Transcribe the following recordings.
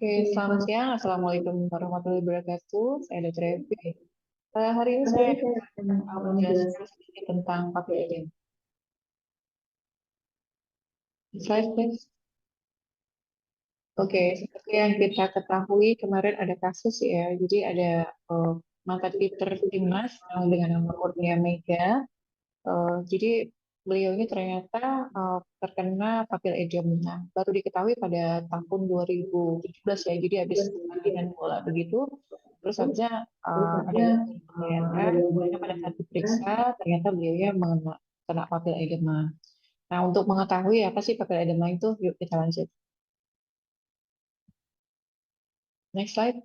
Oke, selamat siang. Assalamualaikum warahmatullahi wabarakatuh. Saya Dr. Evi. Hari ini saya akan menjelaskan sedikit tentang KPID. Slide, please. Oke, seperti yang kita ketahui kemarin ada kasus ya. Jadi ada eh, mantan kiper timnas dengan nama Kurnia Mega. Jadi beliau ini ternyata terkena papil edem. Nah, baru diketahui pada tahun 2017 ya. Jadi habis pertandingan bola begitu, terus habisnya ada gangguan penglihatan. Kemudian pada saat diperiksa, ternyata beliaunya kena papil edema. Nah, untuk mengetahui apa sih papil edema itu, yuk kita lanjut. Next slide.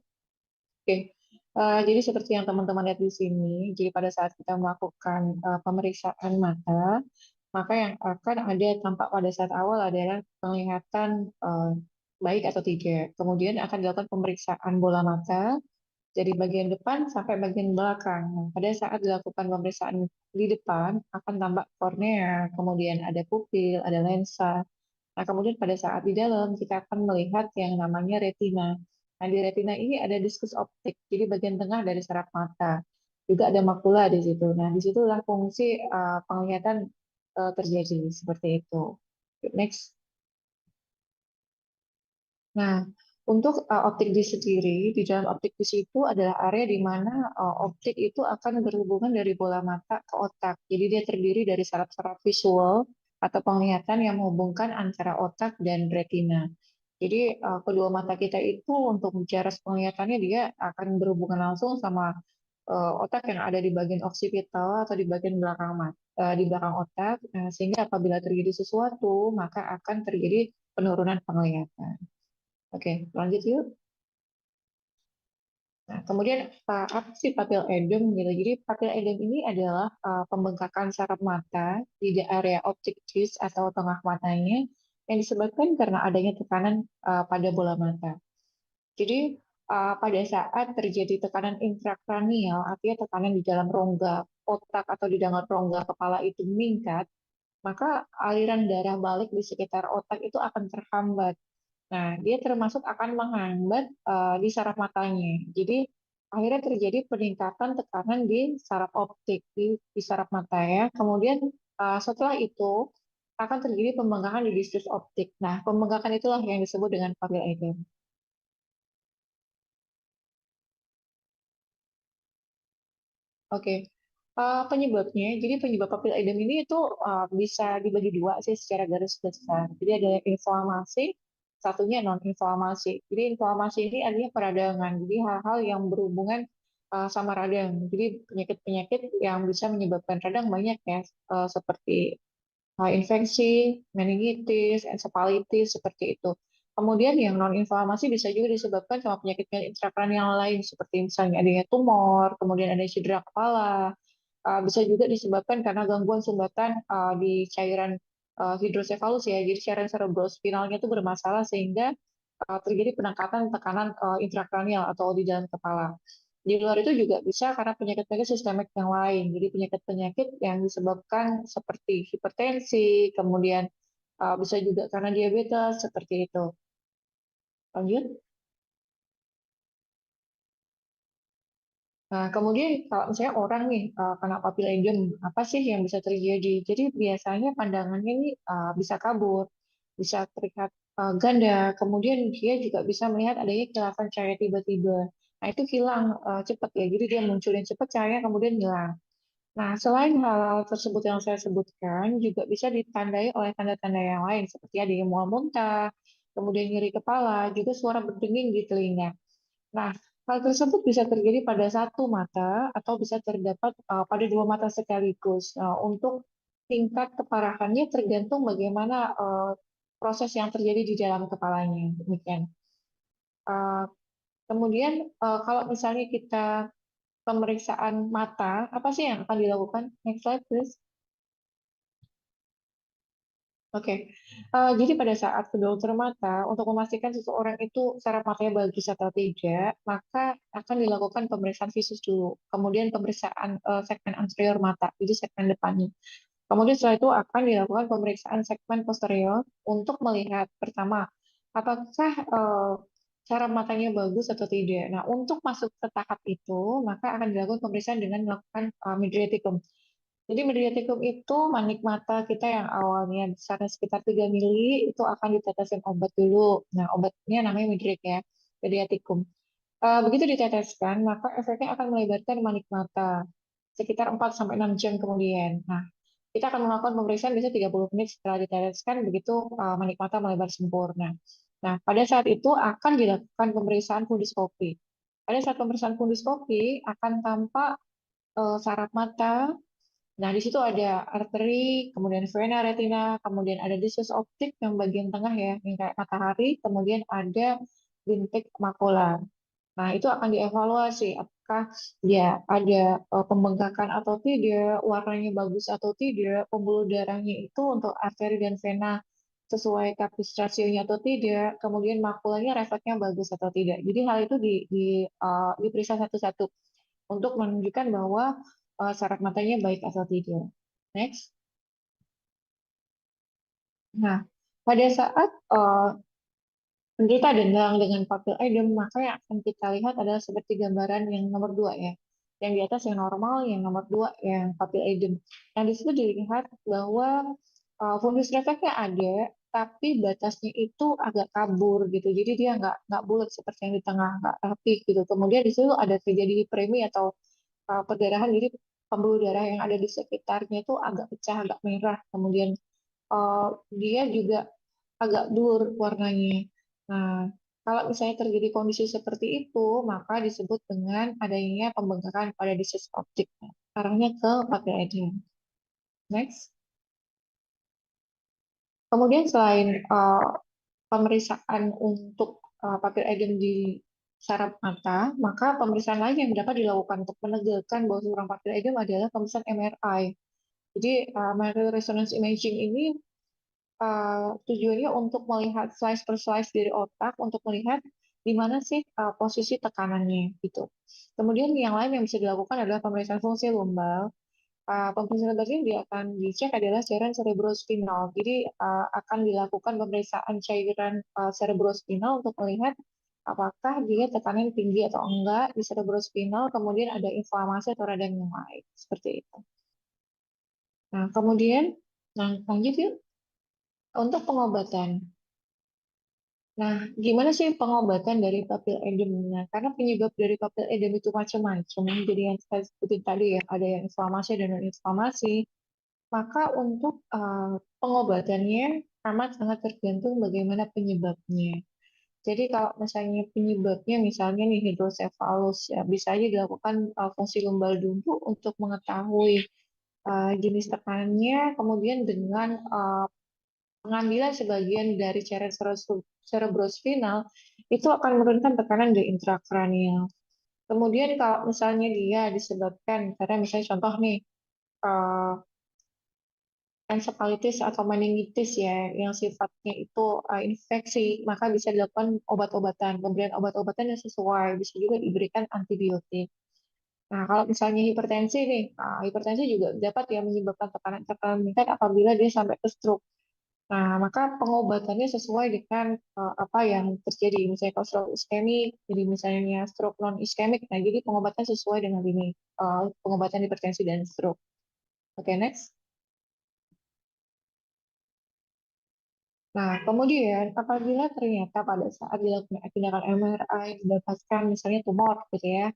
Oke. Jadi seperti yang teman-teman lihat di sini, jadi pada saat kita melakukan pemeriksaan mata, maka yang akan ada tampak pada saat awal adalah penglihatan baik atau tidak. Kemudian akan dilakukan pemeriksaan bola mata dari bagian depan sampai bagian belakang. Nah, pada saat dilakukan pemeriksaan di depan akan tampak kornea, kemudian ada pupil, ada lensa. Nah, kemudian pada saat di dalam kita akan melihat yang namanya retina. Nah, di retina ini ada diskus optik, jadi bagian tengah dari saraf mata. Juga ada makula di situ. Nah, disitulah fungsi penglihatan terjadi seperti itu. Next. Nah, untuk optik dis sendiri, di dalam optik dis itu adalah area di mana optik itu akan berhubungan dari bola mata ke otak. Jadi dia terdiri dari saraf-saraf visual atau penglihatan yang menghubungkan antara otak dan retina. Jadi kedua mata kita itu untuk bicara penglihatannya dia akan berhubungan langsung sama otak yang ada di bagian occipital atau di bagian belakang di belakang otak. Sehingga apabila terjadi sesuatu, maka akan terjadi penurunan penglihatan. Oke, lanjut yuk. Nah, kemudian apa sih papil edem gitu? Jadi papil edem ini adalah pembengkakan saraf mata di area optik disc atau tengah matanya yang disebabkan karena adanya tekanan pada bola mata. Jadi pada saat terjadi tekanan intrakranial, artinya tekanan di dalam rongga otak atau di dalam rongga kepala itu meningkat, maka aliran darah balik di sekitar otak itu akan terhambat. Nah, dia termasuk akan menghambat di saraf matanya. Jadi akhirnya terjadi peningkatan tekanan di saraf optik di saraf mata ya. Kemudian setelah itu akan terjadi pembengkakan di diskus optik. Nah, pembengkakan itulah yang disebut dengan papil edem. Oke. Penyebabnya, jadi penyebab papil edem ini itu bisa dibagi dua sih secara garis besar. Jadi ada inflamasi, satunya non-inflamasi. Jadi inflamasi ini artinya peradangan, jadi hal-hal yang berhubungan sama radang. Jadi penyakit-penyakit yang bisa menyebabkan radang banyak ya, seperti infeksi, meningitis, encephalitis, seperti itu. Kemudian yang non-inflamasi bisa juga disebabkan sama penyakit-penyakit intrakranial lain, seperti misalnya adanya tumor, kemudian ada cedera kepala, bisa juga disebabkan karena gangguan sumbatan di cairan hidrosefalus ya, jadi cairan cerebrospinalnya itu bermasalah sehingga terjadi peningkatan tekanan intrakranial atau di dalam kepala. Di luar itu juga bisa karena penyakit-penyakit sistemik yang lain. Jadi penyakit-penyakit yang disebabkan seperti hipertensi, kemudian bisa juga karena diabetes, seperti itu. Lanjut. Nah, kemudian kalau misalnya orang nih kena papilledem, apa sih yang bisa terjadi? Jadi biasanya pandangannya ini bisa kabur, bisa terlihat ganda, kemudian dia juga bisa melihat adanya kilatan cahaya tiba-tiba. Nah, itu hilang cepat ya, jadi dia munculin cepat cahaya kemudian hilang. Nah, selain hal tersebut yang saya sebutkan, juga bisa ditandai oleh tanda-tanda yang lain, seperti adanya mual muntah, kemudian nyeri kepala, juga suara berdenging di telinga. Nah, hal tersebut bisa terjadi pada satu mata atau bisa terdapat pada dua mata sekaligus. Nah, untuk tingkat keparahannya tergantung bagaimana proses yang terjadi di dalam kepalanya. Demikian. Uh, Kemudian kalau misalnya kita pemeriksaan mata, apa sih yang akan dilakukan? Next slide, please. Oke, jadi pada saat ke dokter mata, untuk memastikan seseorang itu saraf matanya bagus atau tidak, maka akan dilakukan pemeriksaan visus dulu. Kemudian pemeriksaan segmen anterior mata, jadi segmen depannya. Kemudian setelah itu akan dilakukan pemeriksaan segmen posterior untuk melihat pertama, apakah cara matanya bagus atau tidak. Nah, untuk masuk ke tahap itu, maka akan dilakukan pemeriksaan dengan melakukan mydriatikum. Jadi mydriatikum itu manik mata kita yang awalnya besarnya sekitar 3 mili, itu akan ditetesin obat dulu. Nah, obatnya namanya midriat ya, mydriatikum. Begitu diteteskan, maka efeknya akan melebarkan manik mata sekitar 4 sampai 6 jam kemudian. Nah, kita akan melakukan pemeriksaan biasanya 30 menit setelah diteteskan, begitu manik mata melebar sempurna. Nah, pada saat itu akan dilakukan pemeriksaan fundiskopi. Pada saat pemeriksaan fundiskopi akan tampak saraf mata. Nah, di situ ada arteri, kemudian vena, retina, kemudian ada disus optik yang bagian tengah ya, yang kayak matahari, kemudian ada bintik makula. Nah, itu akan dievaluasi apakah ya ada pembengkakan atau tidak, warnanya bagus atau tidak, pembuluh darahnya itu untuk arteri dan vena sesuai kapasitas rasionya atau tidak, kemudian makulanya refleksnya bagus atau tidak. Jadi hal itu diperiksa satu-satu untuk menunjukkan bahwa saraf matanya baik atau tidak. Next. Nah, pada saat penderita dengang dengan papil edem, maka yang akan kita lihat adalah seperti gambaran yang nomor 2 ya. Yang di atas yang normal, yang nomor 2 yang papil edem. Yang di situ dilihat bahwa fundus refleksnya ada, tapi batasnya itu agak kabur gitu. Jadi dia nggak bulat seperti yang di tengah, nggak rapi gitu. Kemudian di situ ada terjadi hiperemi atau perdarahan, jadi pembuluh darah yang ada di sekitarnya itu agak pecah, agak merah. Kemudian dia juga agak blur warnanya. Nah, kalau misalnya terjadi kondisi seperti itu, maka disebut dengan adanya pembengkakan pada disus optik. Arahnya ke papil edem. Next. Kemudian selain pemeriksaan untuk papil edem di saraf mata, maka pemeriksaan lain yang dapat dilakukan untuk menegakkan bahwa seorang papil edem adalah pemeriksaan MRI. Jadi, magnetic resonance imaging ini tujuannya untuk melihat slice per slice dari otak untuk melihat di mana sih posisi tekanannya gitu. Kemudian yang lain yang bisa dilakukan adalah pemeriksaan fungsi lumbal. Pemeriksaan lumbal ini dia akan dicek adalah cairan cerebrospinal. Jadi akan dilakukan pemeriksaan cairan cerebrospinal untuk melihat apakah dia tekanan tinggi atau enggak di cerebrospinal, kemudian ada inflamasi atau radang yang lain seperti itu. Nah, kemudian lanjut yuk untuk pengobatan. Nah, gimana sih pengobatan dari papil edem? Nah, karena penyebab dari papil edem itu macam-macam. Jadi yang saya sebutin tadi ya, ada yang inflamasi dan non-inflamasi. Maka untuk pengobatannya amat sangat tergantung bagaimana penyebabnya. Jadi kalau misalnya penyebabnya misalnya nih hidrosefalus ya bisa aja dilakukan fungsi lumbal dulu untuk mengetahui jenis tekanannya, kemudian dengan pengambilan sebagian dari cairan cerebrospinal itu akan menurunkan tekanan di intrakranial. Kemudian kalau misalnya dia disebabkan, karena misalnya contoh nih, eh, encephalitis atau meningitis ya, yang sifatnya itu infeksi, maka bisa dilakukan obat-obatan, pemberian obat-obatan yang sesuai, bisa juga diberikan antibiotik. Nah, kalau misalnya hipertensi nih, hipertensi juga dapat ya menyebabkan tekanan meningkat apabila dia sampai ke stroke. Nah, maka pengobatannya sesuai dengan apa yang terjadi. Misalnya kalau stroke iskemik, jadi misalnya stroke non iskemik. Nah, jadi pengobatan sesuai dengan ini, pengobatan hipertensi dan stroke. Oke, next. Nah, kemudian apabila ternyata pada saat dilakukan tindakan MRI didapatkan misalnya tumor gitu ya,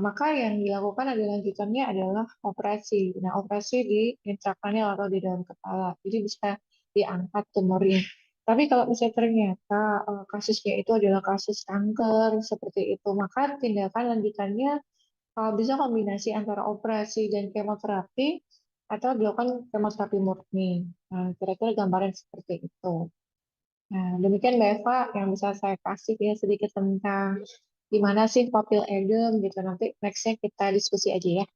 maka yang dilakukan adalah lanjutannya adalah operasi. Nah, operasi di intrakranial atau di dalam kepala. Jadi bisa diangkat tumornya. Tapi kalau misalnya ternyata kasusnya itu adalah kasus kanker seperti itu, maka tindakan lanjutannya bisa kombinasi antara operasi dan kemoterapi atau dilakukan kemoterapi murni. Nah, kira-kira gambaran seperti itu. Nah, demikian Mbak Eva yang bisa saya kasih ya sedikit tentang gimana sih papil edem gitu. Nanti nextnya kita diskusi aja ya.